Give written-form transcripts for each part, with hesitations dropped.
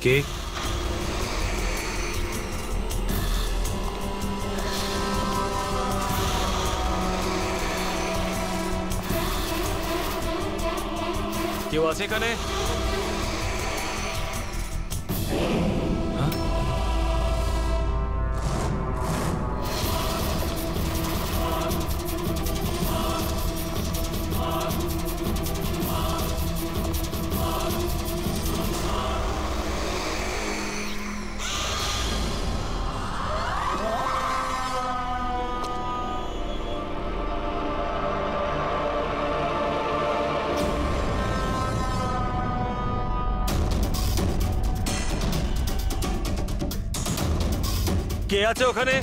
কে? কেউ আছে এখানে? কে আছে ওখানে?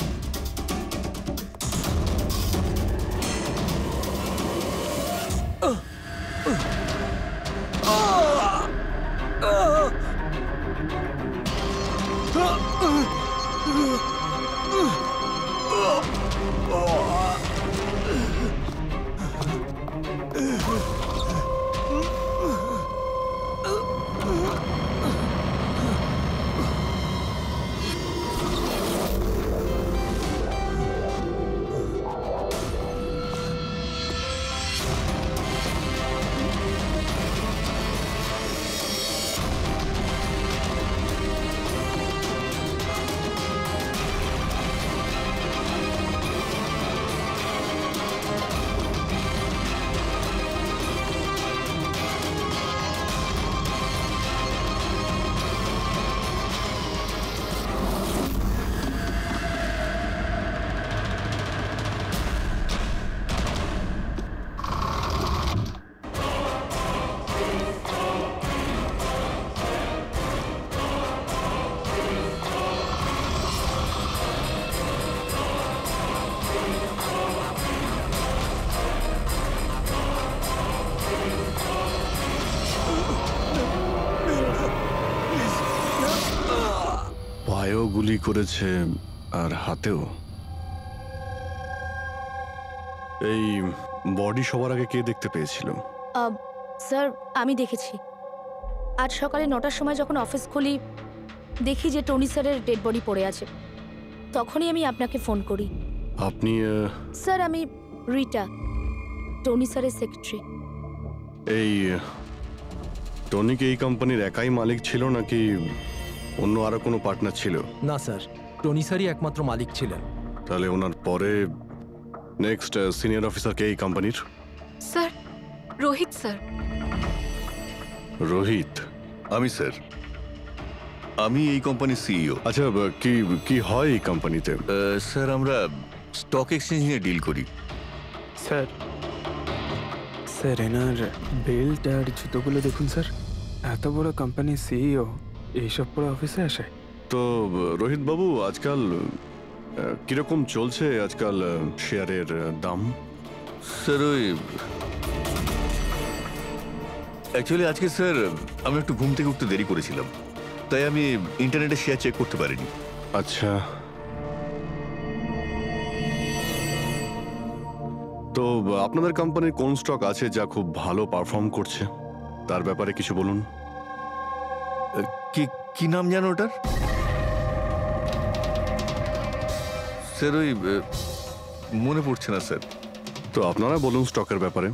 পায়েও গুলি করেছে আর হাতেও। এই বডি সবার আগে কে দেখতে পেয়েছিল? স্যার আমি দেখেছি। আজ সকালে 9টার সময় যখন অফিস খুলি দেখি যে টনি স্যারের ডেড বডি পড়ে আছে, তখনই আমি আপনাকে ফোন করি। আপনি? স্যার আমি রিটা, টনি স্যারের সেক্রেটারি। এই টনি কি এই কোম্পানির একাই মালিক ছিল নাকি অন্য আরো কোনো পার্টনার ছিল? না স্যার, টনি স্যারই একমাত্র মালিক ছিলেন। তাহলে ওনার পরে নেক্সট সিনিয়র অফিসার কে এই কোম্পানির? Sir Rohit sir. রোহিত? আমি স্যার, আমি এই কোম্পানির সিইও। আচ্ছা, কি কি হয় এই কোম্পানিতে? স্যার আমরা স্টক এক্সচেঞ্জ নিয়ে ডিল করি। স্যার স্যার এনার বেল্ট আর জুতোগুলো দেখুন স্যার। এত বড় কোম্পানির সিইও এইসব পরে অফিসে আসে? তো রোহিত বাবু, আজকাল কিরকম চলছে আজকাল শেয়ারের দাম? স্যার ওই অ্যাকচুয়ালি আজকে স্যার আমি একটু ঘুম থেকে উঠতে দেরি করেছিলাম, তাই আমি ইন্টারনেটে শেয়ার চেক করতে পারিনি। আচ্ছা, তো আপনাদের কোম্পানির কোন স্টক আছে যা খুব ভালো পারফর্ম করছে? তার ব্যাপারে কিছু বলুন। কি কি নাম জানো ওটার? স্যার ওই মনে পড়ছে না স্যার। তো আপনারা বলুন স্টকের ব্যাপারে।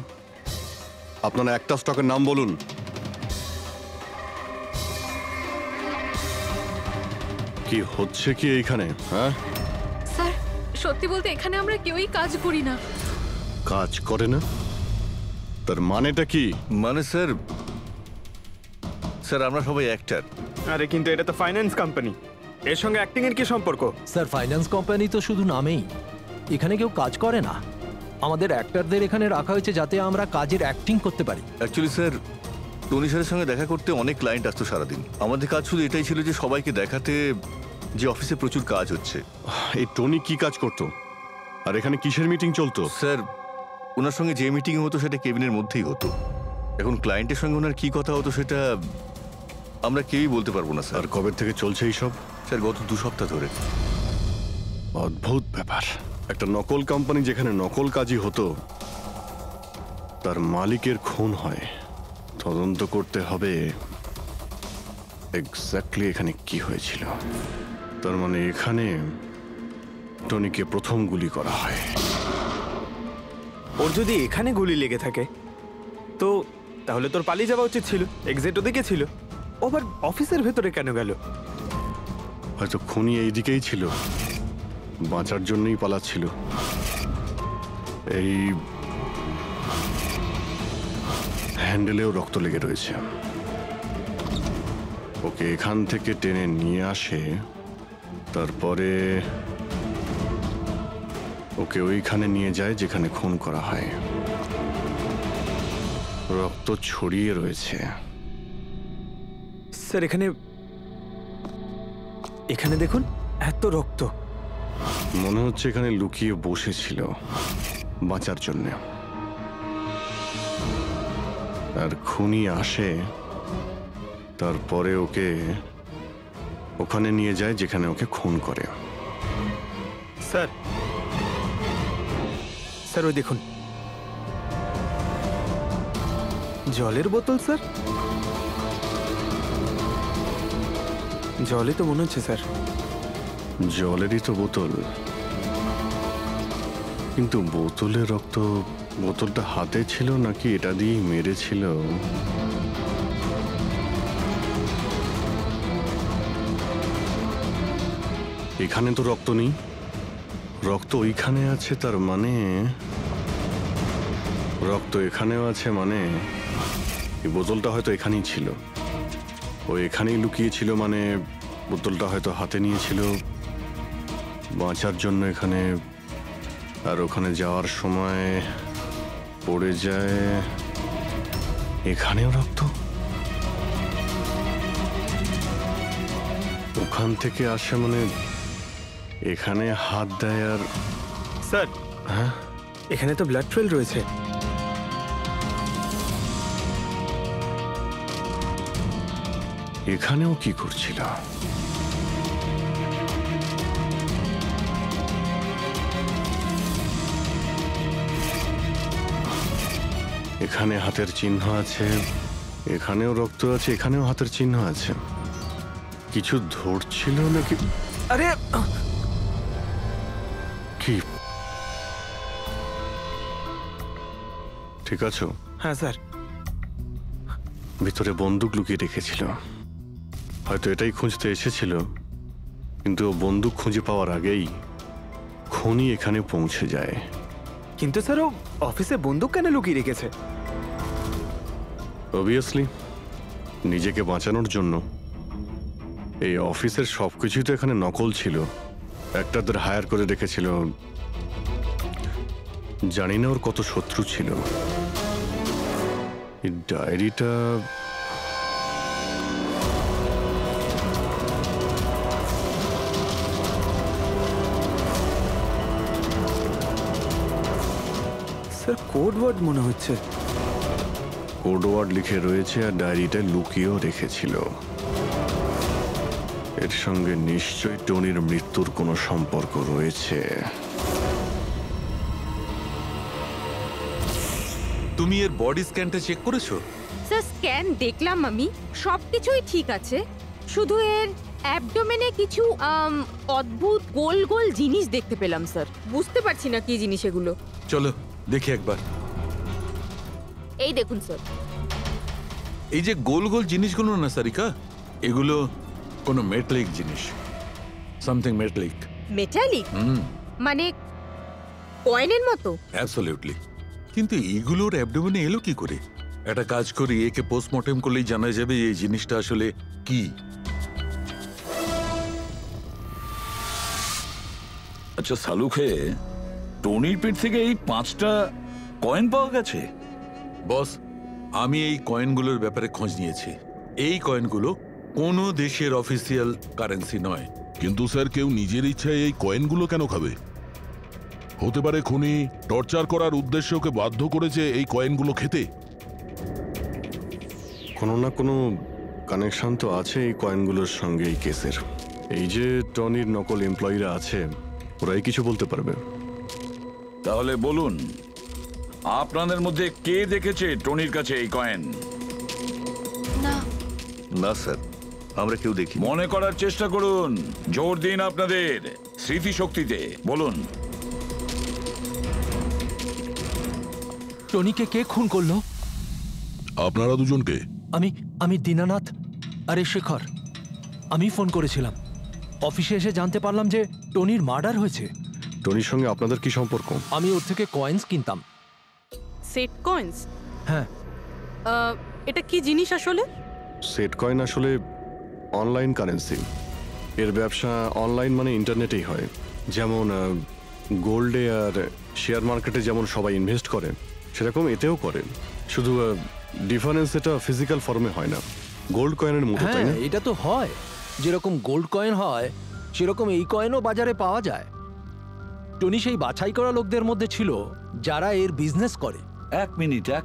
আপনারা একটা স্টকের নাম বলুন। কি হচ্ছে কি এইখানে? হ্যাঁ স্যার সত্যি বলতে এখানে আমরা কেউই কাজ করি না। কাজ করে না? তার মানেটা কি? মানে স্যার, স্যার আমরা সবাই অ্যাক্টর। আরে কিন্তু এটা তো ফাইন্যান্স কোম্পানি, এর সঙ্গে অ্যাক্টিং এর কি সম্পর্ক? স্যার ফাইন্যান্স কোম্পানি তো শুধু নামেই, এখানে কেউ কাজ করে না। আমাদের অ্যাক্টরদের এখানে রাখা হয়েছে যাতে আমরা কাজের অ্যাক্টিং করতে পারি। অ্যাকচুয়ালি স্যার টনি স্যারের সঙ্গে দেখা করতে অনেক ক্লায়েন্ট আসতো সারাদিন। আমাদের কাজ শুধু এটাই ছিল যে সবাইকে দেখাতে যে অফিসে প্রচুর কাজ হচ্ছে। এই টনি কি কাজ করতো আর এখানে কিসের মিটিং চলতো? স্যার ওনার সঙ্গে যে মিটিং হতো সেটা কেবিনের মধ্যেই হতো। এখন ক্লায়েন্টের সঙ্গে ওনার কি কথা হতো সেটা আমরা কেউই বলতে পারবো না স্যার। আর কবে থেকে চলছে এইসব? স্যার গত 2 সপ্তাহ ধরে। অদ্ভুত ব্যাপার। একটা নকল কোম্পানি যেখানে নকল কাজই হতো, তার মালিকের খুন হয়। তদন্ত করতে হবে। এক্স্যাক্টলি এখানে কি হয়েছিল। তার মানে এখানে টনিকে প্রথম গুলি করা হয়। ওর যদি এখানে গুলি লেগে থাকে তো তাহলে তোর পালিয়ে যাওয়া উচিত ছিল, এক্সিট ওদিকে ছিল, ও আবার অফিসের ভেতরে কেন গেল? হয়তো খুনি এই দিকেই ছিল, বাঁচার জন্যই পালাচ্ছিল। এই হ্যান্ডেলেও রক্ত লেগে রয়েছে। ওকে এখান থেকে টেনে নিয়ে আসে, তারপরে ওকে ওইখানে নিয়ে যায় যেখানে খুন করা হয়। রক্ত ছড়িয়ে রয়েছে। স্যার এখানে দেখুন, এত রক্ত। মনে হচ্ছে এখানে লুকিয়ে বসেছিল বাঁচার জন্য। আর খুনি আসে, তারপরে ওকে ওখানে নিয়ে যায় যেখানে ওকে খুন করে। স্যার ওই দেখুন, জলের বোতল। স্যার জলে তো মনে হচ্ছে স্যার। জলেরই তো বোতল, কিন্তু বোতলে রক্ত, বোতলটা হাতে ছিল নাকি এটা দিয়েই মেরেছিল? এখানে তো রক্ত নেই, রক্ত ওইখানে আছে। তার মানে রক্ত এখানেও আছে, মানে এই বোতলটা হয়তো এখানেই ছিল। ও এখানেই লুকিয়েছিল, মানে বোতলটা হয়তো হাতে নিয়েছিল বাঁচার জন্য এখানে, আর ওখানে যাওয়ার সময় পড়ে যায়। এখানেও রক্ত, ওখান থেকে আসে, মানে এখানে হাত দেয়। আর স্যার হ্যাঁ, এখানে তো ব্লাড ট্রেল রয়েছে। এখানেও কি করছিল? এখানে হাতের চিহ্ন আছে, এখানেও রক্ত আছে, এখানেও হাতের চিহ্ন আছে। কিছু ধরছিল নাকি? আরে কি ঠিক আছো? হ্যাঁ স্যার। ভিতরে বন্দুক লুকিয়ে রেখেছিল, হয়তো এটাই খুঁজতে এসেছিল, কিন্তু ও বন্দুক খুঁজে পাওয়ার আগেই খুনি এখানে পৌঁছে যায়। কিন্তু স্যার ও অফিসে বন্দুক কেন লুকিয়ে রেখেছে? অবভিয়াসলি নিজেকে বাঁচানোর জন্য। এই অফিসের সবকিছুই তো এখানে নকল ছিল, একটাদের হায়ার করে রেখেছিল। জানি না ওর কত শত্রু ছিল। এই ডায়েরিটা স্যার কোড ওয়ার্ড মনে হচ্ছে। কোড ওয়ার্ড লিখে রয়েছে, আর ডায়েরিটা লুকিয়েও রেখেছিল। এর সঙ্গে নিশ্চয়ই টনির মৃত্যুর কোনো সম্পর্ক রয়েছে। তুমি এর বডি স্ক্যানটা চেক করেছো? স্যার স্ক্যান দেখলাম আমি, সবকিছুই ঠিক আছে, শুধু এর অ্যাবডোমেনে কিছু অদ্ভুত গোল গোল জিনিস দেখতে পেলাম স্যার। বুঝতে পারছি না কি জিনিস এগুলো। চলো দেখি একবার। এই দেখুন স্যার। এই যে গোল গোল জিনিসগুলো না সারিকা, এগুলো কোনো মেটালিক জিনিস, সামথিং মেটালিক। মেটালিক? মানে কয়েনের মতো? অ্যাবসলিউটলি। কিন্তু এইগুলোর অ্যাবডোমেনে এলো কি করে? একটা কাজ করি, একে পোস্টমর্টেম করলেই জানা যাবে এই জিনিসটা আসলে কি। আচ্ছা সালুখে, টনির পেট থেকে এই 5টা কয়েন পাওয়া গেছে? বস, আমি এই কয়েনগুলোর ব্যাপারে খোঁজ নিয়েছি। এই কয়েনগুলো কোনো দেশের অফিসিয়াল কারেন্সি নয়। কিন্তু স্যার, কেউ নিজের ইচ্ছায় এই কয়েনগুলো কেন খাবে? হতে পারে খুনি টর্চার করার উদ্দেশ্যে ওকে বাধ্য করেছে এই কয়েনগুলো খেতে। কোনো না কোনো কানেকশন তো আছে এই কয়েনগুলোর সঙ্গে এই কেসের। এই যে টনির নকল এমপ্লয়িরা আছে, ওরাই কিছু বলতে পারবে। তাহলে বলুন, আপনাদের মধ্যে কে দেখেছে টনির কাছে এই কয়েন? না, না স্যার, আমরা কেউ দেখি। মনে করার চেষ্টা করুন, জোর দিন আপনাদের স্মৃতিশক্তিতে। বলুন, টনিকে কে খুন করলো? আপনারা দুজনকে? আমি দীনানাথ। আরে শেখর, আমি ফোন করেছিলাম। অফিসে এসে জানতে পারলাম যে টনির মার্ডার হয়েছে। টনির সঙ্গে আপনাদের কি সম্পর্ক? আমি ওর থেকে কয়েন্স কিনতাম। Set coins? হ্যাঁ। এটা কি জিনিস আসলে? সেট কয়েন আসলে অনলাইন কারেন্সি। এর ব্যবসা অনলাইন মানে ইন্টারনেটেই হয়। যেমন গোল্ডে আর শেয়ার মার্কেটে যেমন সবাই ইনভেস্ট করে, সেরকম এতেও করে। শুধু ডিফারেন্স এটা ফিজিক্যাল ফর্মে হয় না, গোল্ড কয়েনের মতো, তাই না? এটা তো হয়, যেরকম গোল্ড কয়েন হয় সেরকম এই কয়েনও বাজারে পাওয়া যায়। টনি সেই বাছাই করা লোকদের মধ্যে ছিল যারা এর বিজনেস করে। এক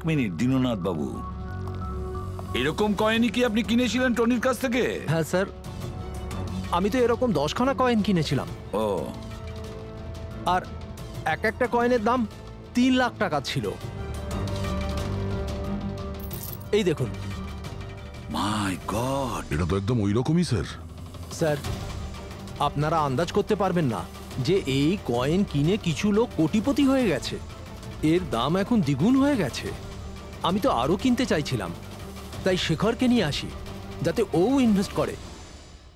মিনিট দীননাথ বাবু, এরকম কয়েনই কি আপনি কিনেছিলেন টনির কাছ থেকে? হ্যাঁ স্যার, আমি তো এরকম 10খানা কয়েন কিনেছিলাম। ও, আর এক একটা কয়েনের দাম 3 লাখ টাকা ছিল। এই দেখুন। মাই গড, এটা তো একদম ওই রকমই স্যার। স্যার, আপনারা আন্দাজ করতে পারবেন না যে এই কয়েন কিনে কিছু লোক কোটিপতি হয়ে গেছে। এর দাম এখন দ্বিগুণ হয়ে গেছে। আমি তো আরো কিনতে চাইছিলাম, তাই শেখরকে নিয়ে আসি যাতে ও ইনভেস্ট করে।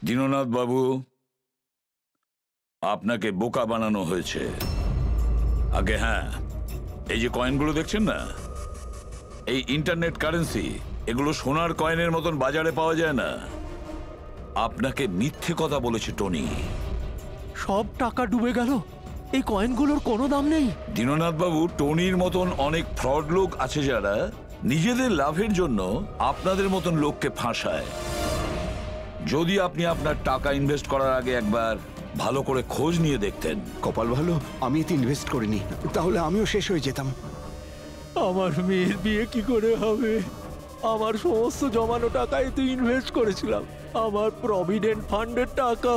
দীননাথ বাবু, আপনাকে বোকা বানানো হয়েছে। আগে হ্যাঁ, এই যে কয়েনগুলো দেখছেন না, এই ইন্টারনেট কারেন্সি, এগুলো সোনার কয়েনের মতন বাজারে পাওয়া যায় না। আপনাকে মিথ্যে কথা বলেছে টনি। সব টাকা ডুবে গেল, এই কয়েনগুলোর কোনো দাম নেই। দীননাথ বাবু, টনির মতন অনেক ফ্রড লোক আছে যারা নিজেদের লাভের জন্য আপনাদের মতন লোককে ফাঁসায়। যদি আপনি আপনার টাকা ইনভেস্ট করার আগে একবার ভালো করে খোঁজ নিয়ে দেখতেন। কপাল ভালো আমি এতে ইনভেস্ট করিনি, তাহলে আমিও শেষ হয়ে যেতাম। আমার মেয়ের বিয়ে কি করে হবে? আমার সমস্ত জমানো টাকা এতে ইনভেস্ট করেছিলাম, আমার প্রভিডেন্ট ফান্ডের টাকা।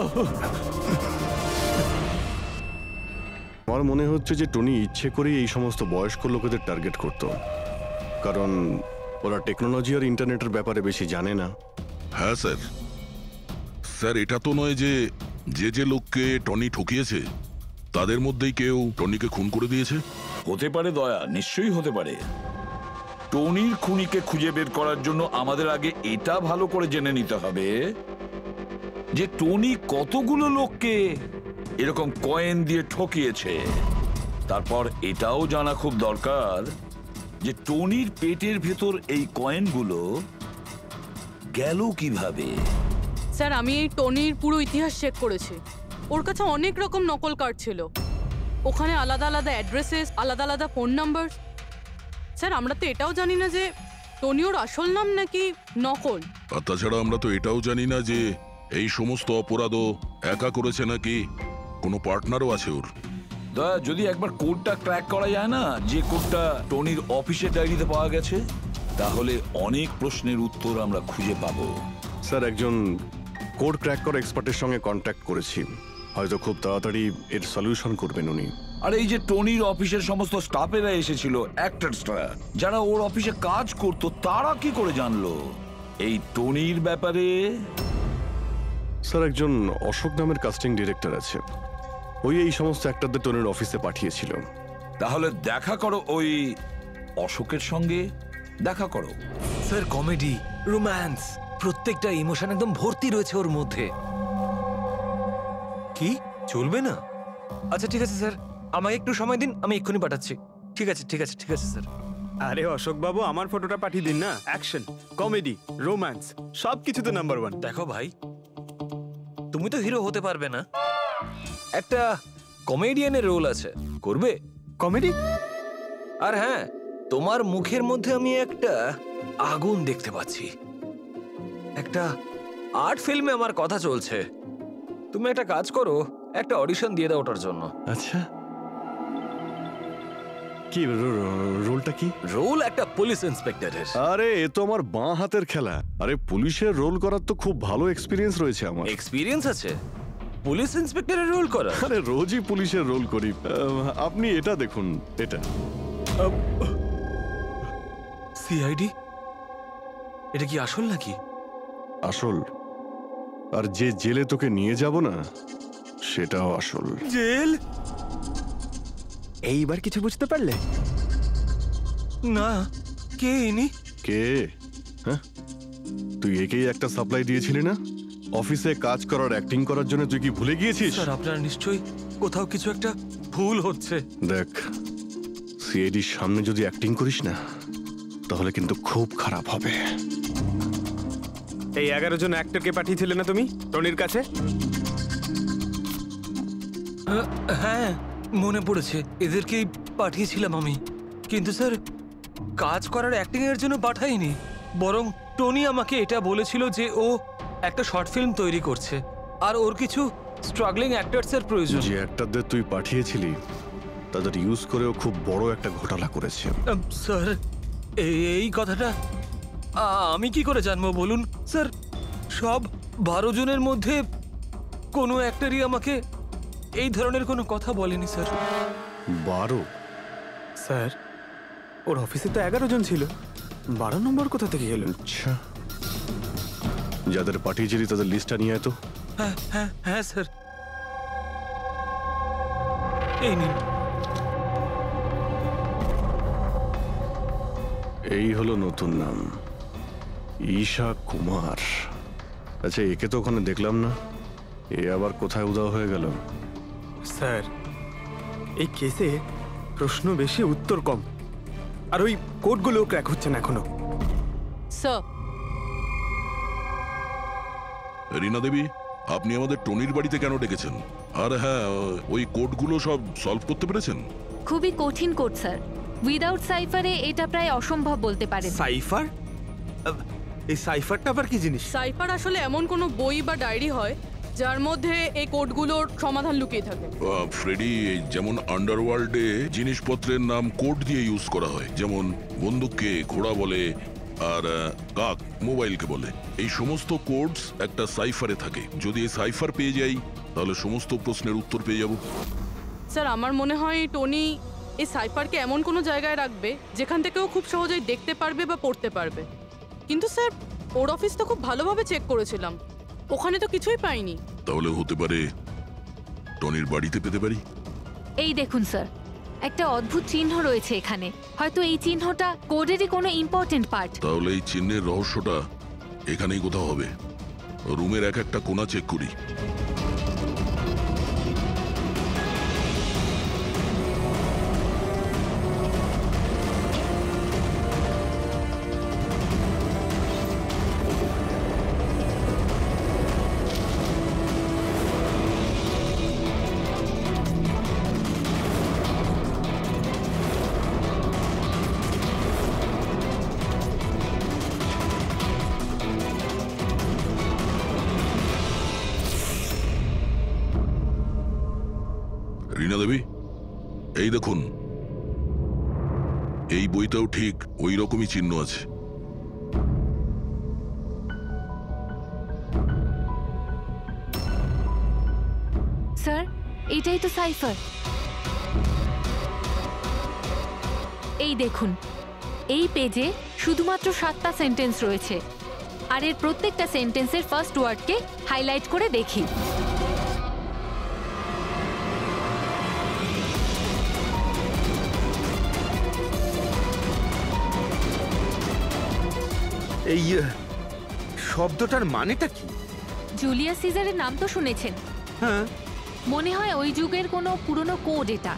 আমার মনে হচ্ছে যে টনি ইচ্ছে করেই এই সমস্ত বয়স্ক লোকেদের টার্গেট করত, কারণ ওরা টেকনোলজি আর ইন্টারনেটের ব্যাপারে বেশি জানে না। হ্যাঁ স্যার। স্যার, এটা তো নয় যে যে লোককে টনি ঠকিয়েছে তাদের মধ্যেই কেউ টনিকে খুন করে দিয়েছে? হতে পারে দয়া, নিশ্চয়ই হতে পারে। টনির খুনিকে খুঁজে বের করার জন্য আমাদের আগে এটা ভালো করে জেনে নিতে হবে যে টনি কতগুলো লোককে এরকম কয়েন দিয়ে ঠকিয়েছে। তারপর এটাও জানা খুব দরকার যে টনির পেটের ভেতর এই কয়েনগুলো গেল কিভাবে। স্যার, আমি এই টনির পুরো ইতিহাস চেক করেছি। ওর কাছে অনেক রকম নকল কার্ড ছিল, ওখানে আলাদা আলাদা অ্যাড্রেসেস, আলাদা আলাদা ফোন নাম্বার। স্যার, আমরা তো এটাও জানি না যে টনি ওর আসল নাম নাকি নকল। আর তাছাড়া আমরা তো এটাও জানি না যে এই সমস্ত অপরাধও একা করেছে নাকি কোনো পার্টনারও আছে ওর। দয়া, যদি একবার কোডটা ক্র্যাক করা যায় না, যে কোডটা টনির অফিসের ডায়েরিতে পাওয়া গেছে, তাহলে অনেক প্রশ্নের উত্তর আমরা খুঁজে পাবো। স্যার, একজন কোড ক্র্যাক করা এক্সপার্টের সঙ্গে কন্ট্যাক্ট করেছি, হয়তো খুব তাড়াতাড়ি এর সলিউশন করবেন উনি। আর এই যে টনির অফিসের সমস্ত স্টাফেরা এসেছিল, অ্যাক্টরসরা যারা ওর অফিসে কাজ করতো, তারা কি করে জানলো এই টনির ব্যাপারে? স্যার, একজন অশোক নামের কাস্টিং ডিরেক্টর আছে, ওই এই সমস্ত অ্যাক্টরদের টনির অফিসে পাঠিয়েছিল। তাহলে দেখা করো ওই অশোকের সঙ্গে, দেখা করো। স্যার, কমেডি, রোম্যান্স, প্রত্যেকটা ইমোশন একদম ভর্তি রয়েছে ওর মধ্যে। কি চলবে না? আচ্ছা ঠিক আছে স্যার, আমাকে একটু সময় দিন, আমি এক্ষুনি পাঠাচ্ছি। ঠিক আছে ঠিক আছে ঠিক আছে স্যার। আরে অশোক বাবু, আমার ফটোটা পাঠিয়ে দিন না। অ্যাকশন, কমেডি, রোম্যান্স সব কিছুতে নাম্বার 1। দেখো ভাই, তুমি তো হিরো হতে পারবে না, একটা কমেডিয়ানের রোল আছে, করবে? কমেডি? আর হ্যাঁ, তোমার মুখের মধ্যে আমি একটা আগুন দেখতে পাচ্ছি। একটা আর্ট ফিল্মে আমার কথা চলছে, তুমি একটা কাজ করো, একটা অডিশন দিয়ে দাও ওটার জন্য। আচ্ছা, কি রোলটা? কি রোল? একটা পুলিশ ইন্সপেক্টরের। আরে এ তো আমার বাঁ হাতের খেলা। আরে পুলিশের রোল করার তো খুব ভালো এক্সপিরিয়েন্স রয়েছে আমার। এক্সপিরিয়েন্স আছে পুলিশ ইন্সপেক্টরের রোল করা? আরে রোজই পুলিশের রোল করি। আপনি এটা দেখুন, এটা সিআইডি। এটা কি আসল নাকি? আসল। আর যে জেলে তোকে নিয়ে যাব না সেটাও আসল। জেল? এইবার কিছু বুঝতে পারলে? না, কে ইনি? কে? হ্যাঁ, তুই একেই একটা সাপ্লাই দিয়েছিলি না অফিসে কাজ করার, অ্যাক্টিং করার জন্য? তুই কি ভুলে গিয়েছিস? স্যার, আপনার নিশ্চয়ই কোথাও কিছু একটা ভুল হচ্ছে। দেখ, সিআইডির সামনে যদি অ্যাক্টিং করিস না তাহলে কিন্তু খুব খারাপ হবে। এই 11 জন অ্যাক্টরকে পাঠিয়েছিলে না তুমি টনির কাছে? হ্যাঁ, মনে পড়েছে, এদেরকেই পাঠিয়েছিলাম আমি। কিন্তু স্যার, কাজ করার অ্যাক্টিং এর জন্য পাঠাইনি, বরং টনি আমাকে এটা বলেছিল যে ও একটা শর্ট ফিল্ম তৈরি করছে আর ওর কিছু স্ট্রাগলিং অ্যাক্টরসের প্রয়োজন। যে অ্যাক্টরদের তুই পাঠিয়েছিলি তাদের ইউজ করেও খুব বড় একটা ঘোটালা করেছে। স্যার, এই কথাটা আমি কি করে জানবো বলুন স্যার? সব 12 জনের মধ্যে কোনো অ্যাক্টরই আমাকে এই ধরনের কোনো কথা বলেনি স্যার। 12? স্যার, ওর অফিসে তো 11 জন ছিল, 12 নম্বর কোথা থেকে এলো? আচ্ছা, যাদের পাঠিয়েছিলি তাদের লিস্টটা নিয়ে আয় তো। হ্যাঁ হ্যাঁ হ্যাঁ স্যার, এই নিন। এই হলো নতুন নাম, ঈশা কুমার। আচ্ছা, একে তো ওখানে দেখলাম না, এ আবার কোথায় উধাও হয়ে গেল? স্যার, এই কেসে প্রশ্ন বেশি উত্তর কম, আর ওই কোডগুলো ক্র্যাক হচ্ছে না এখনো। স্যার, রীনা দেবী, আপনি আমাদের টনির বাড়িতে কেন ডেকেছেন? আর হ্যাঁ, ওই কোডগুলো সব সলভ করতে পেরেছেন? খুবই কঠিন কোড স্যার, উইদাউট সাইফারে এটা প্রায় অসম্ভব বলতে পারেন। সাইফার? এই সাইফারটা আবার কি জিনিস? সাইফার আসলে এমন কোনো বই বা ডায়েরি হয় যার মধ্যে এই কোডগুলোর সমাধান লুকিয়ে থাকে। ফ্রেডি, যেমন আন্ডারওয়ার্ল্ডে জিনিসপত্রের নাম কোড দিয়ে ইউজ করা হয়, যেমন বন্দুককে ঘোড়া বলে আর কাক মোবাইলকে বলে। এই সমস্ত কোডস একটা সাইফারে থাকে। যদি এই সাইফার পেয়ে যাই তাহলে সমস্ত প্রশ্নের উত্তর পেয়ে যাব। স্যার, আমার মনে হয় টনি এই সাইফারকে এমন কোনো জায়গায় রাখবে যেখান থেকে ও খুব সহজেই দেখতে পারবে বা পড়তে পারবে। কিন্তু স্যার, ওর অফিস তো খুব ভালোভাবে চেক করেছিলাম, ওখানে তো কিছুই পাইনি। তাহলে হতে পারে টনির বাড়িতে পেতে পারি। এই দেখুন স্যার, একটা অদ্ভুত চিহ্ন রয়েছে এখানে, হয়তো এই চিহ্নটা কোডেরই কোনো ইম্পর্টেন্ট পার্ট। তাহলে এই চিহ্নের রহস্যটা এখানেই কোথাও হবে। রুমের এক একটা কোণা চেক করি। রীনা দেবী, এই দেখুন, এই বইটাও ঠিক ওই রকমই চিহ্ন আছে। স্যার, এটাই তো সাইফার। এই দেখুন, এই পেজে শুধুমাত্র 7টা সেন্টেন্স রয়েছে, আর এর প্রত্যেকটা সেন্টেন্সের ফার্স্ট ওয়ার্ডকে হাইলাইট করে দেখি। এই শব্দটার মানেটা কি? জুলিয়াস সিজারের নাম তো শুনেছেন? হ্যাঁ, মনে হয় ওই যুগের কোনো পুরনো কোড এটা।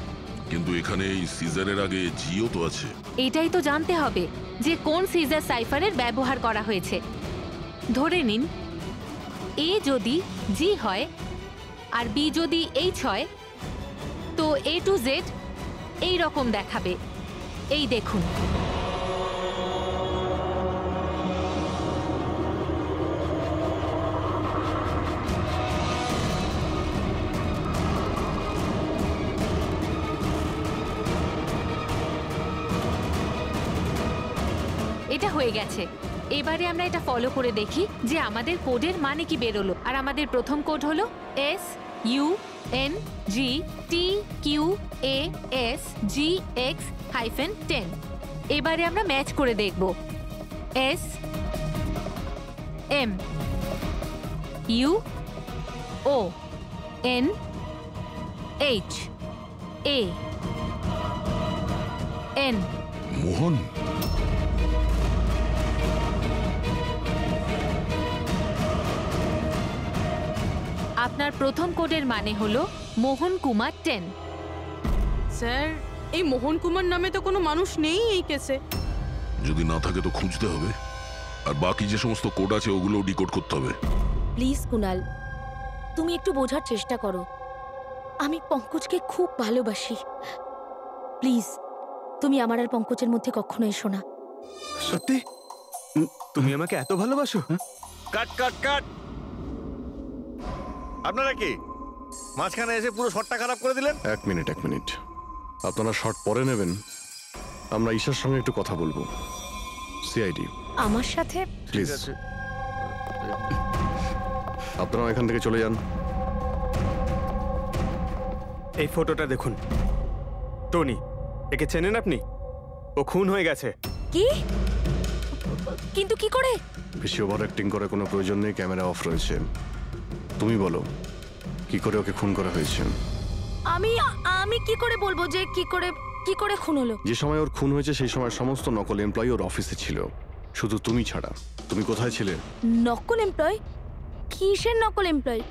কিন্তু এখানে এই সিজারের আগে জিও তো আছে। এটাই তো জানতে হবে যে কোন সিজার সাইফারের ব্যবহার করা হয়েছে। ধরে নিন, এ যদি জি হয় আর বি যদি এইচ হয়, তো A to Z এই রকম দেখাবে। এই দেখুন, এটা হয়ে গেছে। এবারে আমরা এটা ফলো করে দেখি যে আমাদের কোডের মানে কি বেরোলো। আর আমাদের প্রথম কোড হলো SUNGTQASGX-10। এবারে আমরা ম্যাচ করে দেখব। SM UONHAN। মোহন? আপনার প্রথম কোডের মানে হলো মোহন কুমার 10। স্যার, এই মোহন কুমার নামে তো কোনো মানুষ নেই এই কেসে। যদি না থাকে তো খুঁজতে হবে, আর বাকি যে সমস্ত কোড আছে ওগুলো ডিকোড করতে হবে। প্লিজ কুনাল, তুমি একটু বোঝার চেষ্টা করো। আমি পঙ্কজকে খুব ভালোবাসি। প্লিজ, তুমি আমার আর পঙ্কজের মধ্যে কখনো এসো না। সত্যি তুমি আমাকে এত ভালোবাসো? কাট কাট কাট! আপনারা কি মাঝখানে এসে পুরো শটটা খারাপ করে দিলেন? এক মিনিট, আপনারা শর্ট পরে নেবেন, আমরা ঈশার সঙ্গে একটু কথা বলবো। সিআইডি আমার সাথে? প্লিজ আপনারা এখান থেকে চলে যান। এই ফটোটা দেখুন। টনি, একে চেনেন আপনি? ও খুন হয়ে গেছে। কি? কিন্তু কি করে? বেশি ওভার অ্যাক্টিং করার কোনো প্রয়োজন নেই, ক্যামেরা অফ রয়েছে। তুমি বলো কি করে ওকে খুন করা হয়েছে? আমি কি করে বলবো যে কি করে খুন হলো? যে সময় ওর খুন হয়েছে সেই সময় সমস্ত নকল এমপ্লয়ি ওর অফিসে ছিল, শুধু তুমি ছাড়া। তুমি কোথায় ছিলে? নকল এমপ্লয়? কিসের নকল এমপ্লয়?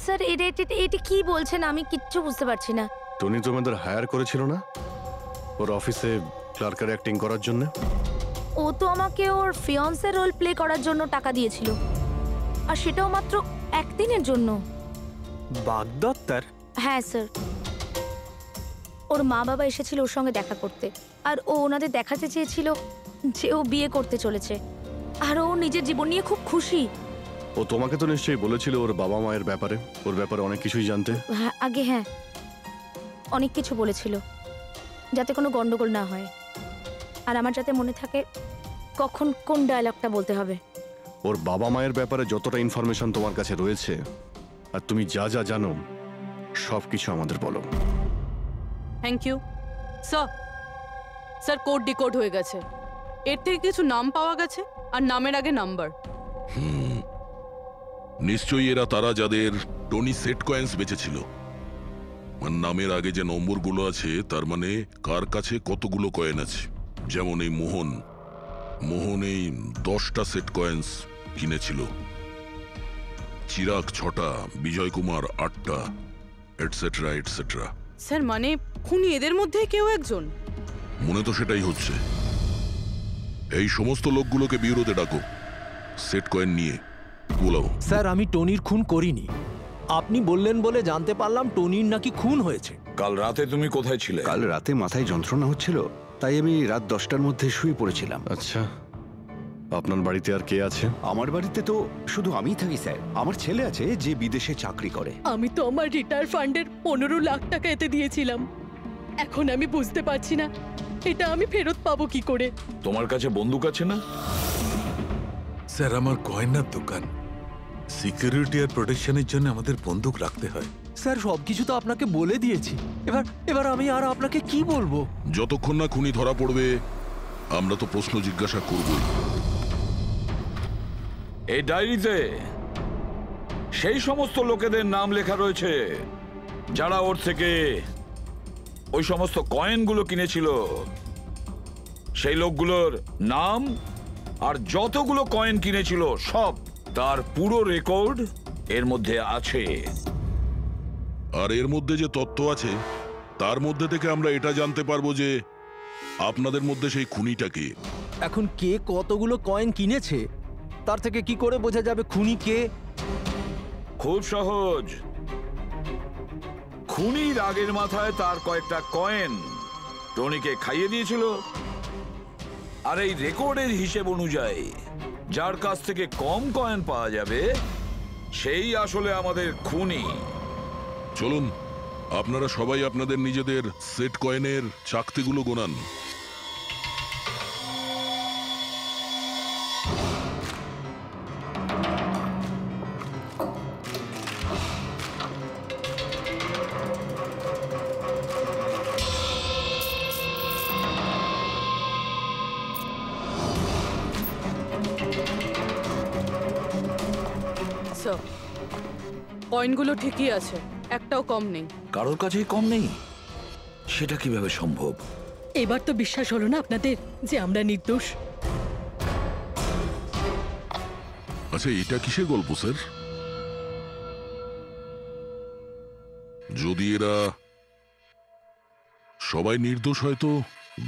স্যার, এটা কি বলছেন? আমি কিচ্ছু বুঝতে পারছি না। টনি তোমাদের হায়ার করেছিল না ওর অফিসে ক্লার্কের অ্যাক্টিং করার জন্য? ও তো আমাকে ওর ফিয়ান্সের রোল প্লে করার জন্য টাকা দিয়েছিল, আর সেটাও মাত্র একদিনের জন্য। বাগদত্তার? হ্যাঁ স্যার, ওর মা বাবা এসেছিল ওর সঙ্গে দেখা করতে, আর ও ওনাদের দেখাতে চেয়েছিল যে ও বিয়ে করতে চলেছে, আর ও নিজের জীবন নিয়ে খুব খুশি। ও তোমাকে তো নিশ্চয়ই বলেছিল ওর বাবা মায়ের ব্যাপারে, ওর ব্যাপারে অনেক কিছুই জানতে। হ্যাঁ, অনেক কিছু বলেছিল, যাতে কোনো গন্ডগোল না হয়, আর আমার যাতে মনে থাকে কখন কোন ডায়লগটা বলতে হবে। ওর বাবা মায়ের ব্যাপারে যতটা ইনফরমেশন তোমার কাছে রয়েছে আর তুমি যা যা জানো সব কিছু আমাদের বলো। Thank you sir. Code decode হয়ে গেছে। এর থেকে কিছু নাম পাওয়া গেছে, আর নামের আগে নাম্বার। নিশ্চয়ই এরা তারা যাদের টনি সেট কয়েন্স বেঁচেছিল। নামের আগে যে নম্বরগুলো আছে তার মানে কার কাছে কতগুলো কয়েন আছে। যেমন এই মোহন এই 10টা সেট কয়েন্স কিনেছিল, চিরাগ 6টা, বিজয় কুমার 8টা, এটসেট্রা এটসেট্রা। স্যার, মানে খুনি এদের মধ্যে কেউ একজন? মনে তো সেটাই হচ্ছে। এই সমস্ত লোকগুলোকে বিউরোতে ডাকো, সেট কয়েন নিয়ে বলাও। স্যার, আমি টনির খুন করিনি। আপনি বললেন বলে জানতে পারলাম টনির নাকি খুন হয়েছে। কাল রাতে তুমি কোথায় ছিলে? কাল রাতে মাথায় যন্ত্রণা হচ্ছিল, তাই আমি রাত 10টার মধ্যে শুয়ে পড়েছিলাম। আচ্ছা, আপনার বাড়িতে আর কে আছে? আমার বাড়িতে তো শুধু আমিই থাকি স্যার। আমার ছেলে আছে যে বিদেশে চাকরি করে। আমি তো আমার রিটায়ার ফান্ডের 15 লাখ টাকা এতে দিয়েছিলাম। এখন আমি বুঝতে পারছি না এটা আমি ফেরত পাবো কি করে। তোমার কাছে বন্দুক আছে না? স্যার, আমার গয়নার দোকান, সিকিউরিটি আর প্রোটেকশনের জন্য আমাদের বন্দুক রাখতে হয়। স্যার, সবকিছু তো আপনাকে বলে দিয়েছি। এবার আমি আর আপনাকে কি বলবো? যতক্ষণ না খুনি ধরা পড়বে আমরা তো প্রশ্ন জিজ্ঞাসা করবই। এই ডায়েরিতে সেই সমস্ত লোকেদের নাম লেখা রয়েছে যারা ওর থেকে ওই সমস্ত কয়েনগুলো কিনেছিল। সেই লোকগুলোর নাম আর যতগুলো কয়েন কিনেছিল সব, তার পুরো রেকর্ড এর মধ্যে আছে। আর এর মধ্যে যে তথ্য আছে তার মধ্যে থেকে আমরা এটা জানতে পারবো যে আপনাদের মধ্যে সেই খুনিটা কে। এখন কে কতগুলো কয়েন কিনেছে তার থেকে কি করে বোঝা যাবে খুনি কে? খুব সহজ। খুনি রাগের মাথায় তার কয়েকটা কয়েন টনিকে খাইয়ে দিয়েছিল, আর এই রেকর্ডের হিসেব অনুযায়ী যার কাছ থেকে কম কয়েন পাওয়া যাবে সেই আসলে আমাদের খুনি। চলুন আপনারা সবাই আপনাদের নিজেদের সেট কয়েনের চাকতিগুলো গোনান। কয়েনগুলো ঠিকই আছে, একটাও কম নেই। কারোর কাছেই কম নেই? সেটা কিভাবে সম্ভব? এবার তো বিশ্বাস হলো না আপনাদের যে আমরা নির্দোষ? আচ্ছা, এটা কিসের গল্প স্যার? যদি এরা সবাই নির্দোষ হয় তো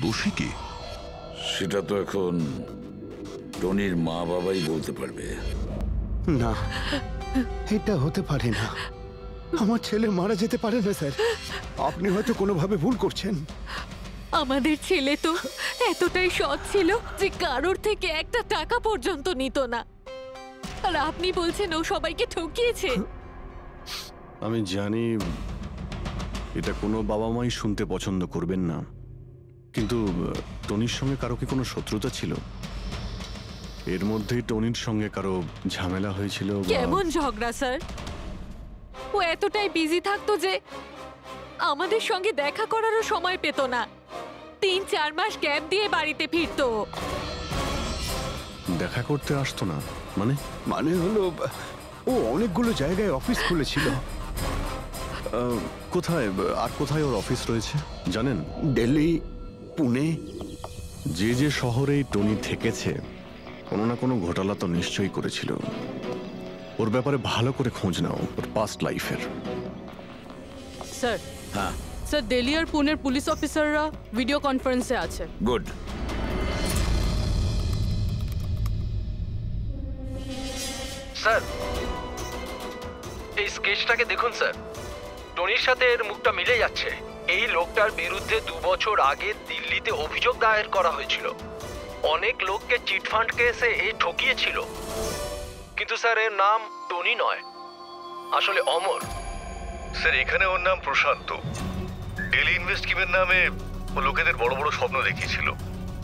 দোষী কে? সেটা তো এখন টনির মা বাবাই বলতে পারবে। না, এটা হতে পারে না। আমার ছেলে মারা যেতে পারে না স্যার। আপনি হয়তো কোনোভাবে ভুল করছেন। আমাদের ছেলে তো এতটাই সৎ ছিল যে কারোর থেকে একটা টাকা পর্যন্ত নিত না, আর আপনি বলছেন ও সবাইকে ঠকিয়েছে। আমি জানি এটা কোনো বাবা মাই শুনতে পছন্দ করবেন না, কিন্তু টনির সঙ্গে কারো কি কোনো শত্রুতা ছিল? এর মধ্যেই টনির সঙ্গে কারো ঝামেলা হয়েছিল? কেমন ঝগড়া স্যার? ও এতটাই বিজি থাকতো যে আমাদের সঙ্গে দেখা করারও সময় পেত না। 3-4 মাস গ্যাপ দিয়ে বাড়িতে ফিরতো। দেখা করতে আসতো না মানে? মানে হলো ও অনেকগুলো জায়গায় অফিস খুলেছিল। কোথায় আর কোথায় ওর অফিস রয়েছে জানেন? দিল্লি, পুনে। যে যে শহরেই টনি থেকেছে কোনো না কোনো ঘোটালা তো নিশ্চয়ই করেছিল। ওর ব্যাপারে ভালো করে খোঁজ নাও, ওর পাস্ট লাইফের। স্যার, হ্যাঁ স্যার, দিল্লি আর পুনের পুলিশ অফিসাররা ভিডিও কনফারেন্সে আছে। গুড। স্যার, এই স্কেচটাকে দেখুন স্যার। টনির সাথে এর মুখটা মিলে যাচ্ছে। এই লোকটার বিরুদ্ধে 2 বছর আগে দিল্লিতে অভিযোগ দায়ের করা হয়েছিল। অনেক লোককে চিটফান্ড কেসে এই ঠকিয়েছিল। কিন্তু স্যার, এর নাম টনি নয়, আসলে অমর। স্যার, এখানে ওর নাম প্রশান্ত। ডেলি ইনভেস্ট স্কিমের নামে ও লোকেদের বড় বড় স্বপ্ন দেখিয়েছিল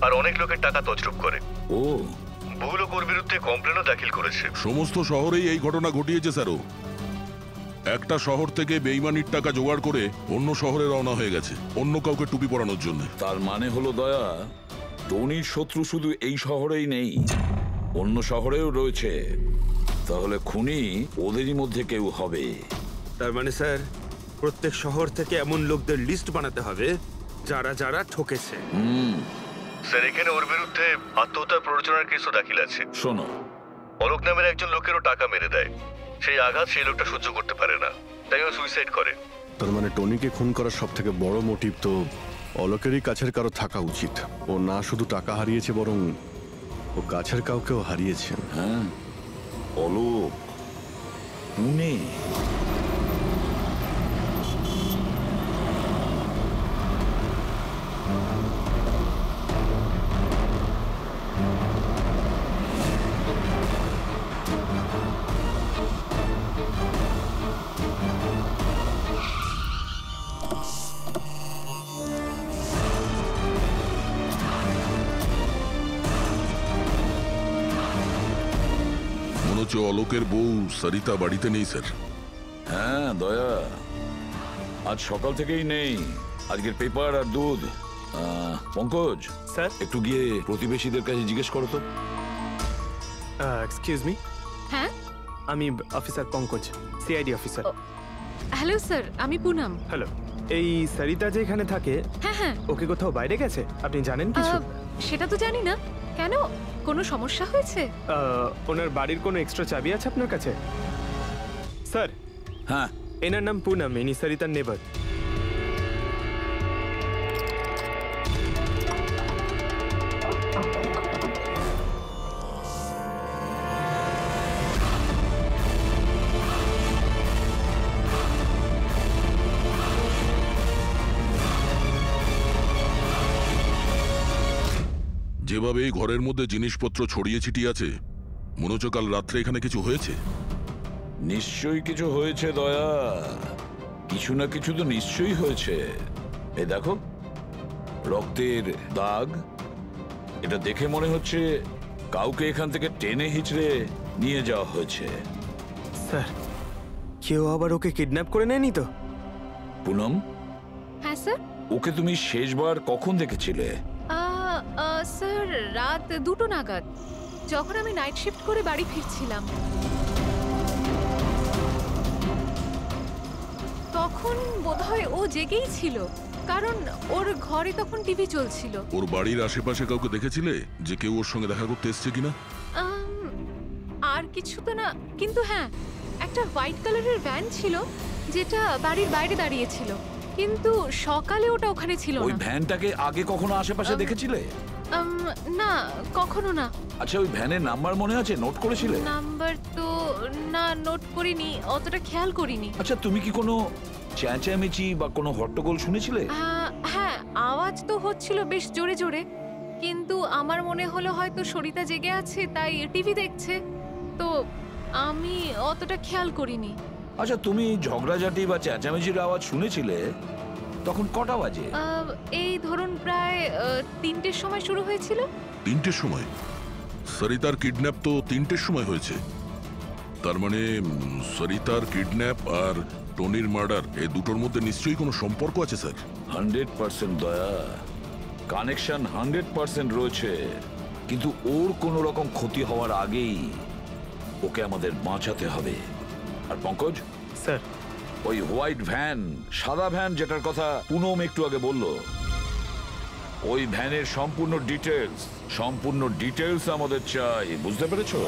আর অনেক লোকের টাকা তছরূপ করে। ও, বহু লোক ওর বিরুদ্ধে কমপ্লেনও দাখিল করেছে। সমস্ত শহরেই এই ঘটনা ঘটিয়েছে স্যারও। একটা শহর থেকে বেইমানির টাকা জোগাড় করে অন্য শহরে রওনা হয়ে গেছে অন্য কাউকে টুপি পরানোর জন্য। তার মানে হলো দয়া, টনির শত্রু শুধু এই শহরেই নেই, অন্য শহরেও রয়েছে। তাহলে খুনি ওদেরই মধ্যে কেউ হবে। তার মানে স্যার, প্রত্যেক শহর থেকে এমন লোকদের লিস্ট বানাতে হবে যারা যারা ঠকেছে। স্যার, এখানে ওর বিরুদ্ধে আত্মহত্যার প্ররোচনার কেসও দাখিল আছে। শোনো, অলোক নামের একজন লোকেরও টাকা মেরে দেয়। সেই আঘাত সেই লোকটা সহ্য করতে পারে না, তাই ও সুইসাইড করে। তার মানে টনিকে খুন করার সব থেকে বড় মোটিভ তো অলোকেরই কাছের কারো থাকা উচিত। ও না শুধু টাকা হারিয়েছে, বরং ও কাছের কাউকেও হারিয়েছে। হ্যাঁ, অলোক, পুনে। অলোকের বউ সরিতা বাড়িতে নেই স্যার। হ্যাঁ দয়া, আজ সকাল থেকেই নেই। আজকের পেপার আর দুধ। পঙ্কজ স্যার, একটু গিয়ে প্রতিবেশীদের কাছে জিজ্ঞেস করো তো। Excuse me. হ্যাঁ, আমি officer Pankaj, CID officer. Hello sir, আমি পুনম। হ্যালো। এই সরিতা যে এখানে থাকে, হ্যাঁ হ্যাঁ, ওকে কোথাও বাইরে গেছে? আপনি জানেন কিছু? সেটা তো জানি না। কেন, কোনো সমস্যা হয়েছে? ওনার বাড়ির কোনো এক্সট্রা চাবি আছে আপনার কাছে? স্যার, হ্যাঁ, এনার নাম পুনম, ইনি সরিতার নেবার। যেভাবে এই ঘরের মধ্যে জিনিসপত্র ছড়িয়ে ছিটিয়ে আছে, মনে হচ্ছে কাল রাত্রে এখানে কিছু হয়েছে। নিশ্চয়ই কিছু হয়েছে দয়া, কিছু না কিছু তো নিশ্চয়ই হয়েছে। এই দেখো, রক্তের দাগ। এটা দেখে মনে হচ্ছে কাউকে এখান থেকে টেনে হিচড়ে নিয়ে যাওয়া হয়েছে। স্যার, কেউ আবার ওকে কিডন্যাপ করে নেয়নি তো? পুনম, হ্যাঁ স্যার। ওকে তুমি শেষবার কখন দেখেছিলে? স্যার, রাত 2টো নাগাদ, যখন আমি নাইট শিফট করে বাড়ি ফিরছিলাম। তখন বোধহয় ও জেগেই ছিল, কারণ ওর ঘরে তখন টিভি চলছিল। ওর বাড়ির আশেপাশে কাউকে দেখেছিলে যে কেউ ওর সঙ্গে দেখা করতে এসছে কিনা? আর কিছু তো না, কিন্তু হ্যাঁ, একটা হোয়াইট কালারের ভ্যান ছিল যেটা বাড়ির বাইরে দাঁড়িয়েছিল, কিন্তু সকালে ওটা ওখানে ছিল ওই না। ভ্যানটাকে আগে কখনো আশেপাশে দেখেছিলে? না, কখনো না। আচ্ছা, ওই ভ্যানের নাম্বার মনে আছে? নোট করেছিলে? নাম্বার তো না, নোট করিনি, অতটা খেয়াল করিনি। আচ্ছা, তুমি কি কোনো চেঁচামেচি বা কোনো হট্টগোল শুনেছিলে? হ্যাঁ, আওয়াজ তো হচ্ছিল বেশ জোরে জোরে, কিন্তু আমার মনে হলো হয়তো সরিতা জেগে আছে তাই টিভি দেখছে, তো আমি অতটা খেয়াল করিনি। আচ্ছা, তুমি ঝগড়াঝাটি বা চেঁচামেচির আওয়াজ শুনেছিলে তখন কটা বাজে? এই ধরুন প্রায় 3টের সময় শুরু হয়েছিল। 3টের সময়? সরিতার কিডন্যাপ তো 3টের সময় হয়েছে। তার মানে সরিতার কিডন্যাপ আর টনির মার্ডার, এই দুটোর মধ্যে নিশ্চয়ই কোনো সম্পর্ক আছে স্যার। 100% দয়া, কানেকশন 100% রয়েছে, কিন্তু ওর কোনো রকম ক্ষতি হওয়ার আগেই ওকে আমাদের বাঁচাতে হবে। আর পঙ্কজ স্যার, ওই হোয়াইট ভ্যান, সাদা ভ্যান যেটার কথা পুনম একটু আগে বলল, ওই ভ্যানের সম্পূর্ণ ডিটেলস আমাদের চাই, বুঝতে পেরেছো?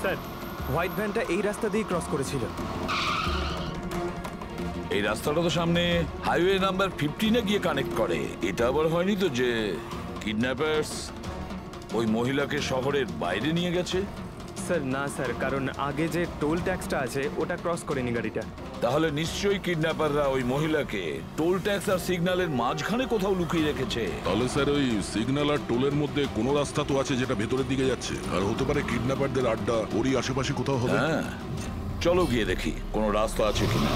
স্যার, হোয়াইট ভ্যানটা এই রাস্তা দিয়ে ক্রস করেছিল। এই রাস্তাটা তো সামনে হাইওয়ে নাম্বার 15-এ গিয়ে কানেক্ট করে। এটা আবার হয়নি তো যে কিডন্যাপার্স ওই মহিলাকে শহরের বাইরে নিয়ে গেছে? স্যার না স্যার, কারণ আগে যে টোল ট্যাক্সটা আছে ওটা ক্রস করেনি গাড়িটা। তাহলে নিশ্চয়ই কিডন্যাপাররা ওই মহিলাকে টোল ট্যাক্স আর সিগন্যালের মাঝখানে কোথাও লুকিয়ে রেখেছে। তাহলে স্যার ওই সিগন্যাল আর টোলের মধ্যে কোনো রাস্তা তো আছে যেটা ভেতরের দিকে যাচ্ছে, আর হতে পারে কিডন্যাপারদের আড্ডা ওরই আশেপাশে কোথাও হবে। হ্যাঁ, চলো গিয়ে দেখি কোনো রাস্তা আছে কিনা।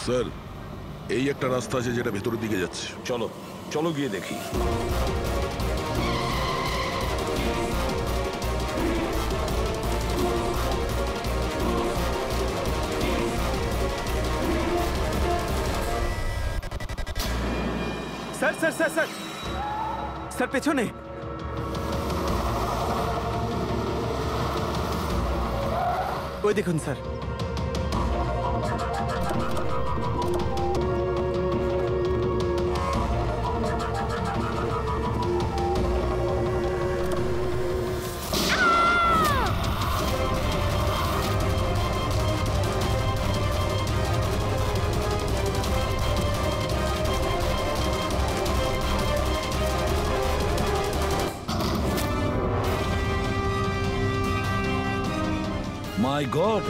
স্যার, এই একটা রাস্তা আছে যেটা ভেতরের দিকে যাচ্ছে। চলো গিয়ে দেখি। Sir sir sir sir sir, পেছনে। ওই দেখুন স্যার। মাই গড,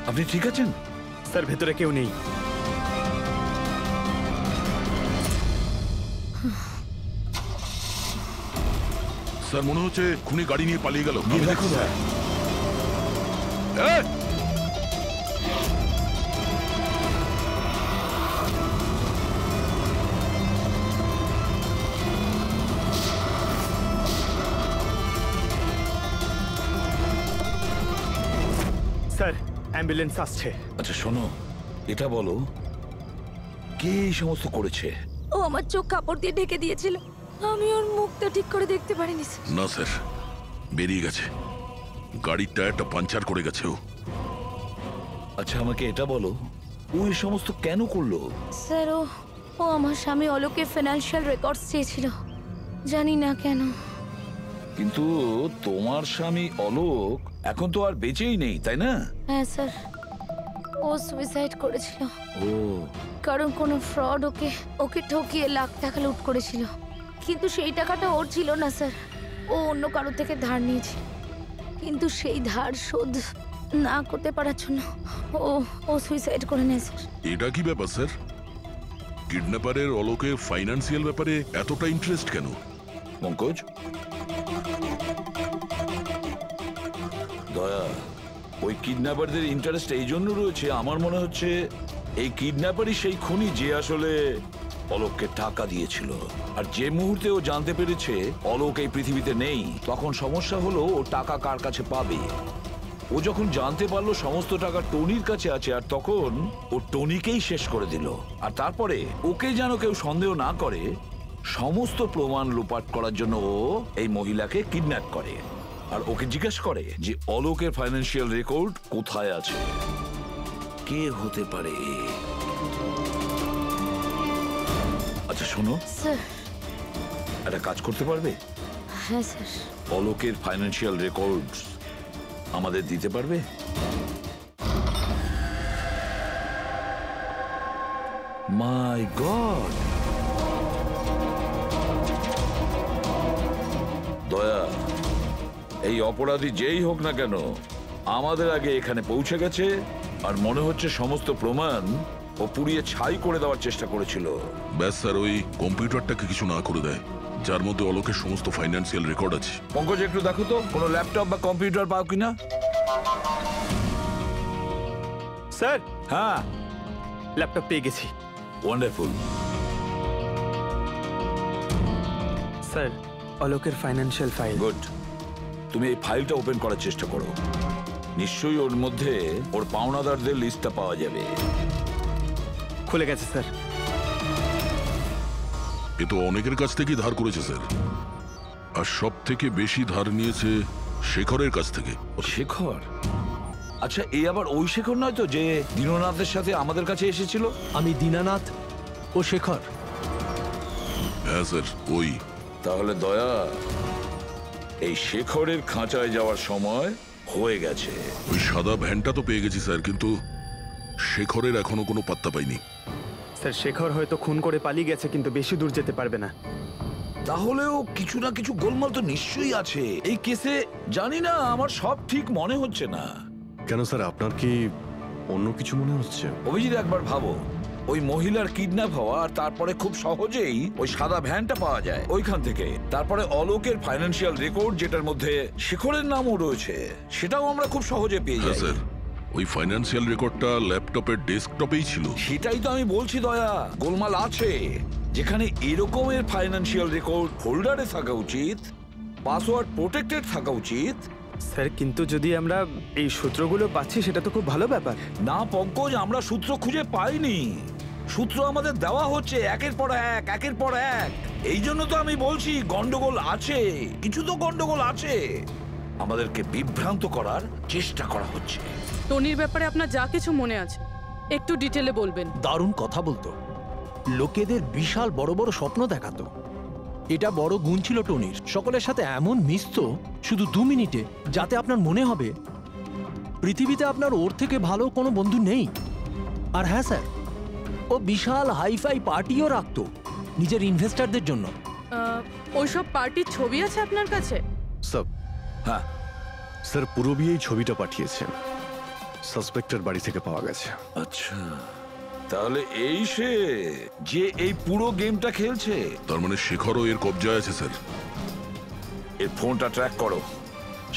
আপনি ঠিক আছেন? স্যার, ভেতরে কেউ নেই। স্যার, মনে হচ্ছে খুনি গাড়ি নিয়ে পালিয়ে গেল। দেখো স্যার। স্যার, অ্যাম্বুলেন্স আসছে। আচ্ছা শোনো, এটা বলো কে এই সমস্ত করেছে? ও আমার চোখ কাপড় দিয়ে ঢেকে দিয়েছিল, আমি ওর মুখটা ঠিক করে দেখতে পারিনি স্যার। না স্যার, বেরিয়ে গেছে, গাড়ির টায়ারটা পাঞ্চার করে গেছে ও। আচ্ছা আমাকে এটা বলো, ও এই সমস্ত কেন করলো? স্যার, ও আমার স্বামী অলোকের ফিনান্সিয়াল রেকর্ডস চেয়েছিল, জানি না কেন। কিন্তু তোমার স্বামী অলোক এখন তো আর বেঁচেই নেই, তাই না? হ্যাঁ স্যার, ও সুইসাইড করেছিল। ও, কারণ কোনো ফ্রড ওকে ঠকিয়ে লাখ টাকা লুট করেছিল, কিন্তু সেই টাকাটা ওর ছিল না স্যার, ও অন্য কারো থেকে ধার নিয়েছিল, কিন্তু সেই ধার শোধ না করতে পারার জন্য ও সুইসাইড করে নেয় স্যার। এটা কি ব্যাপার স্যার? কিডন্যাপারের অলোকের ফাইন্যান্সিয়াল ব্যাপারে এতটা ইন্টারেস্ট কেন? পঙ্কজ, দয়া, ওই কিডন্যাপারদের ইন্টারেস্ট এই জন্য রয়েছে, আমার মনে হচ্ছে এই কিডন্যাপারই সেই খুনি যে আসলে অলোককে টাকা দিয়েছিল। আর যে মুহূর্তে ও জানতে পেরেছে অলোক এই পৃথিবীতে নেই, তখন সমস্যা হলো ও টাকা কার কাছে পাবে। ও যখন জানতে পারলো সমস্ত টাকা টনির কাছে আছে, আর তখন ও টনিকেই শেষ করে দিল। আর তারপরে ওকে যেন কেউ সন্দেহ না করে, সমস্ত প্রমাণ লোপাট করার জন্য ও এই মহিলাকে কিডন্যাপ করে আর ওকে জিজ্ঞেস করে যে অলোকের ফাইন্যান্সিয়াল রেকর্ড কোথায় আছে। কে হতে পারে? আচ্ছা শোনো, স্যার। একটা কাজ করতে পারবে? হ্যাঁ স্যার। অলোকের ফাইন্যান্সিয়াল রেকর্ড আমাদের দিতে পারবে? মাই গড! দয়া, এই অপরাধী যেই হোক না কেন আমাদের আগে এখানে পৌঁছে গেছে, আর মনে হচ্ছে সমস্ত প্রমাণ ও পুড়িয়ে ছাই করে দেওয়ার চেষ্টা করেছিল। ব্যাস স্যার, ওই কম্পিউটারটাকে কিছু না করে দেয় যার মধ্যে অলোকের সমস্ত ফাইন্যান্সিয়াল রেকর্ড আছে। পঙ্কজ, একটু দেখো তো কোনো ল্যাপটপ বা কম্পিউটার পাও কিনা। স্যার, হ্যাঁ, ল্যাপটপ পেয়ে গেছি। ওয়ান্ডারফুল। স্যার, অলোকের ফাইন্যান্সিয়াল ফাইল। গুড। তুমি এই ফাইলটা ওপেন করার চেষ্টা করো, নিশ্চয়ই ওর মধ্যে ওর পাওনাদারদের লিস্টটা পাওয়া যাবে। খুলে গেছে স্যার। এ তো অনেকের কাছ থেকেই ধার করেছে স্যার, আর সব থেকে বেশি ধার নিয়েছে শেখরের কাছ থেকে। শেখর? আচ্ছা, এই আবার ওই শেখর নয় তো যে দীননাথের সাথে আমাদের কাছে এসেছিল? আমি দীনানাথ ও শেখর। হ্যাঁ স্যার, ওই। তাহলে দয়া, এই শেখরের খাঁচায় যাওয়ার সময় হয়ে গেছে। ওই সাদা ভ্যানটা তো পেয়ে গেছি স্যার, কিন্তু শেখরের এখনো কোনো পাত্তা পাইনি। স্যার, শেখর হয়তো খুন করে পালিয়ে গেছে, কিন্তু বেশি দূর যেতে পারবে না। তাহলেও কিছু না কিছু গোলমাল তো নিশ্চয়ই আছে এই কেসে। জানি না, আমার সব ঠিক মনে হচ্ছে না। কেন স্যার, আপনার কি অন্য কিছু মনে হচ্ছে? অভিজিৎ, একবার ভাবো, ওই মহিলার কিডন্যাপ হওয়া, আর তারপরে খুব সহজেই ওই সাদা ভ্যানটা পাওয়া যায় ওইখান থেকে। তারপরে অলোকের ফাইন্যান্সিয়াল রেকর্ড, যেটার মধ্যে শেখরের নামও রয়েছে, সেটাও আমরা খুব সহজে পেয়ে যাই। স্যার, ওই ফাইন্যান্সিয়াল রেকর্ডটা ল্যাপটপের ডেস্কটপেই ছিল। সেটাই তো আমি বলছি দয়া, গোলমাল আছে। যেখানে এরকমের ফাইন্যান্সিয়াল রেকর্ড ফোল্ডারে থাকা উচিত, পাসওয়ার্ড প্রোটেক্টেড থাকা উচিত। স্যার, কিন্তু যদি আমরা এই সূত্রগুলো পাচ্ছি সেটা তো খুব ভালো ব্যাপার। না পঙ্কজ, আমরা সূত্র খুঁজে পাইনি। সূত্র আমাদের দেওয়া হচ্ছে একের পর এক, একের পর এক। এই জন্য তো আমি বলছি গন্ডগোল আছে, কিছু তো গন্ডগোল আছে। আমাদেরকে বিভ্রান্ত করার চেষ্টা করা হচ্ছে। টনির ব্যাপারে আপনার যা কিছু মনে আছে একটু ডিটেলে বলবেন। দারুণ কথা বলতো, লোকেদের বিশাল বড় বড় স্বপ্ন দেখাতো। এটা বড় গুণ ছিল টনির, সকলের সাথে এমন মিশতো শুধু 2 মিনিটে, যাতে আপনার মনে হবে পৃথিবীতে আপনার ওর থেকে ভালো কোনো বন্ধু নেই। আর হ্যাঁ স্যার, ও বিশাল হাইফাই পার্টিও রাখতো নিজের ইনভেস্টারদের জন্য। ওইসব পার্টির ছবি আছে আপনার কাছে? স্যার, হ্যাঁ স্যার, পূরবী এই ছবিটা পাঠিয়েছেন, সাসপেক্টের বাড়ি থেকে পাওয়া গেছে। আচ্ছা, তাহলে এই সে যে এই পুরো গেমটা খেলছে। তার মানে শেখরও এর কবজায় আছে স্যার। এর ফোনটা ট্র্যাক করো।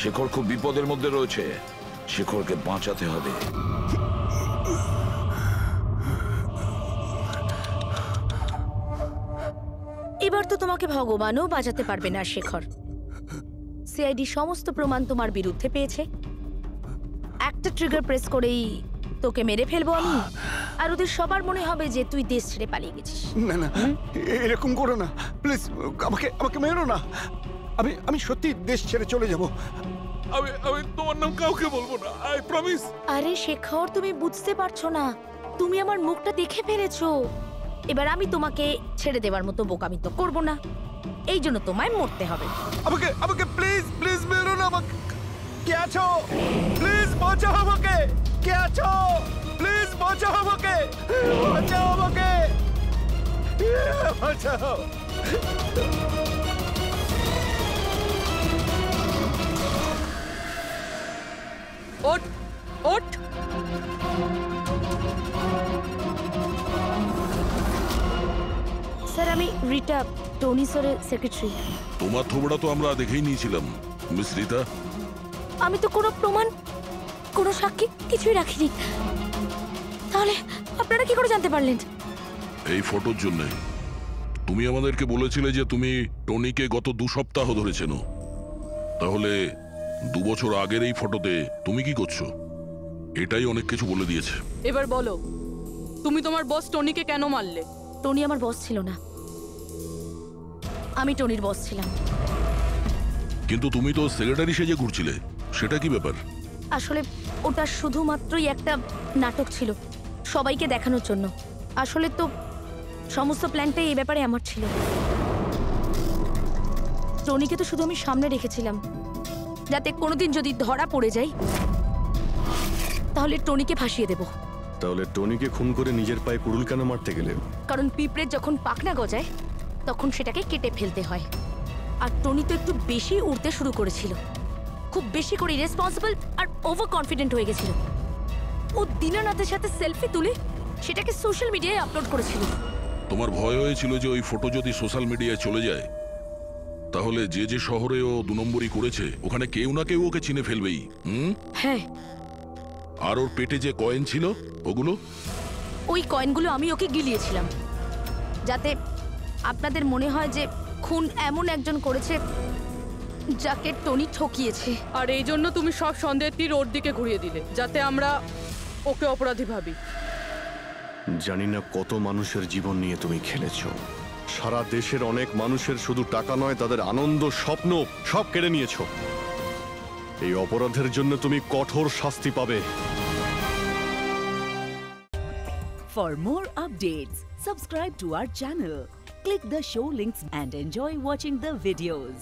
শেখর খুব বিপদের মধ্যে রয়েছে, শেখরকে বাঁচাতে হবে। এবার তো তোমাকে ভগবানও বাঁচাতে পারবে না শেখর। সিআইডি সমস্ত প্রমাণ তোমার বিরুদ্ধে পেয়েছে। একটা ট্রিগার প্রেস করেই তোকে মেরে ফেলবো আমি, আর ওদের সবার মনে হবে যে তুই দেশ ছেড়ে পালিয়ে গেছিস। না না, এরকম করো না প্লিজ, আমাকে আমাকে মেরো না। আমি সত্যি দেশ ছেড়ে চলে যাব। আমি তোমার নাম কাউকে বলবো না, আই প্রমিস। আরে শেখর, তুমি বুঝতে পারছো না, তুমি আমার মুখটা দেখে ফেলেছো। এবার আমি তোমাকে ছেড়ে দেওয়ার মতো বোকামি তো করবো না, এই জন্য তোমায় মরতে হবে। আমাকে আমাকে প্লিজ প্লিজ মেরো না। আমাকে কে আছো? প্লিজ বাঁচাও আমাকে। কে আছো? প্লিজ বাঁচাও আমাকে, বাঁচাও আমাকে, বাঁচাও। ওঠ ওঠ। স্যার, আমি রিটা, টনি স্যারের সেক্রেটারি। তোমার থোবড়া তো আমরা দেখেই নিয়েছিলাম মিস রিতা। আমি তো কোনো প্রমাণ, কোনো সাক্ষী কিছুই রাখিনি। তাহলে আপনারা কি করে জানতে পারলেন? এই ফটোর জন্য তুমি আমাদেরকে বলেছিলে যে তুমি টনিকে গত 2 সপ্তাহ ধরে চেনো। তাহলে 2 বছর আগের এই ফটোতে তুমি কি করছো? এটাই অনেক কিছু বলে দিয়েছে। এবার বলো, তুমি তোমার বস টনিকে কেন মারলে? টনি আমার বস ছিল না, আমি টনির বস ছিলাম। কিন্তু তুমি তো সেক্রেটারি সেজে ঘুরছিলে, সেটা কি ব্যাপার? আসলে ওটা শুধুমাত্রই একটা নাটক ছিল, সবাইকে দেখানোর জন্য। আসলে তো সমস্ত প্ল্যানটাই এই ব্যাপারে আমার ছিল। টনিকে তো শুধু আমি সামনে রেখেছিলাম, যাতে কোনোদিন যদি ধরা পড়ে যাই তাহলে টনিকে ফাঁসিয়ে দেব। তাহলে টনিকে খুন করে নিজের পায়ে কুড়ুল কেন মারতে গেলে? কারণ পিঁপড়ের যখন পাখনা গজায় তখন সেটাকে কেটে ফেলতে হয়। আর টনি তো একটু বেশি উড়তে শুরু করেছিল, খুব বেশি করে রেসপন্সিবল আর ওভার কনফিডেন্ট হয়ে গেছিল। ও দীনানাথের সাথে সেলফি তুলে সেটাকে সোশ্যাল মিডিয়ায় আপলোড করেছিল। তোমার ভয় হয়েছিল যে ওই ফটো যদি সোশ্যাল মিডিয়ায় চলে যায় তাহলে যে যে শহরে ও 2 নম্বরই করেছে ওখানে কেউ না কেউ ওকে চিনে ফেলবেই। হ্যাঁ। আর ওর পেটে যে কয়েন ছিল ওগুলো? ওই কয়েনগুলো আমি ওকে গিলিয়েছিলাম, যাতে আপনাদের মনে হয় যে খুন এমন একজন করেছে যাকে টনি ঠকিয়েছে। আর এই জন্য তুমি সব সন্দেহের তীর ওর দিকে ঘুরিয়ে দিলে, যাতে আমরা ওকে অপরাধী ভাবি। জানি না কত মানুষের জীবন নিয়ে তুমি খেলেছো। সারা দেশের অনেক মানুষের শুধু টাকা নয়, তাদের আনন্দ, স্বপ্ন সব কেড়ে নিয়েছো। এই অপরাধের জন্য তুমি কঠোর শাস্তি পাবে। For more updates, subscribe to our channel, click the show links and enjoy watching the videos.